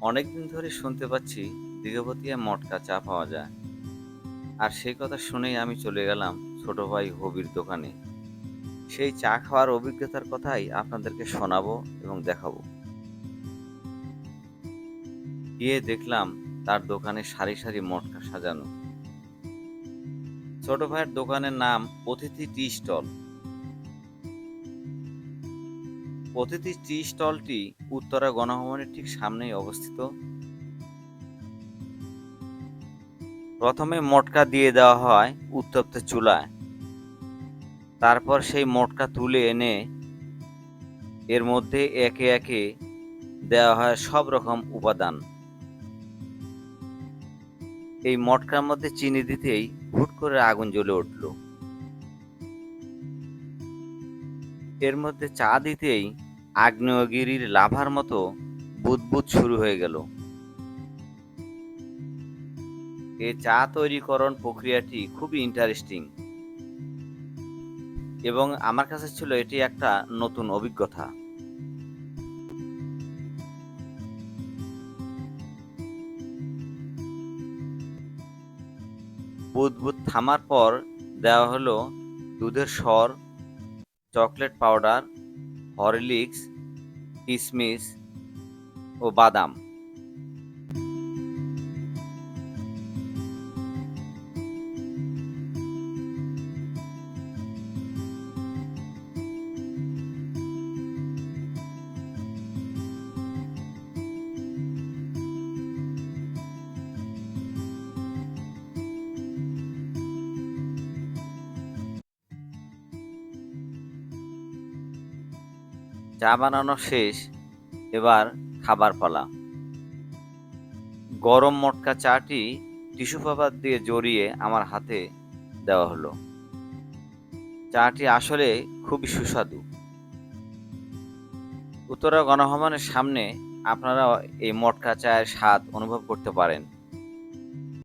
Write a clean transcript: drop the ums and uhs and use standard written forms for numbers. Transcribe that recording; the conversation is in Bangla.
অনেকদিন ধরে শুনতে পাচ্ছি দীঘাপতিয়ায় মটকা চা পাওয়া যায়। আর সেই কথা শুনেই আমি চলে গেলাম ছোট ভাই হবির দোকানে। সেই চা খাওয়ার অভিজ্ঞতার কথাই আপনাদেরকে শোনাবো এবং দেখাবো। গিয়ে দেখলাম তার দোকানে সারি সারি মটকা সাজানো। ছোট ভাইয়ের দোকানের নাম অতিথি টি স্টল। অতিথি টি স্টলটি উত্তরা গণভবনের ঠিক সামনেই অবস্থিত। প্রথমে মটকা দিয়ে দেওয়া হয় উত্তপ্ত চুলায়। তারপর সেই মটকা তুলে এনে এর মধ্যে একে একে দেওয়া হয় সব রকম উপাদান। এই মটকার মধ্যে চিনি দিতেই হুট করে আগুন জ্বলে উঠল। এর মধ্যে চা দিতেই আগ্নেয়গিরির লাভার মতো বুদবুদ শুরু হয়ে গেল। এই চা তৈরিকরণ প্রক্রিয়াটি খুবই ইন্টারেস্টিং এবং আমার কাছে ছিল এটি একটা নতুন অভিজ্ঞতা। বুদবুদ থামার পর দেওয়া হলো দুধের সর, চকলেট পাউডার, হরলিক্স, কিশমিশ ও বাদাম। চা বানানো শেষ, এবার খাবার পালা। গরম মটকা চাটি টিস্যু পেপার দিয়ে জড়িয়ে আমার হাতে দেওয়া হলো। চাটি আসলে খুবই সুস্বাদু। উত্তরা গণভবনের সামনে আপনারা এই মটকা চায়ের স্বাদ অনুভব করতে পারেন।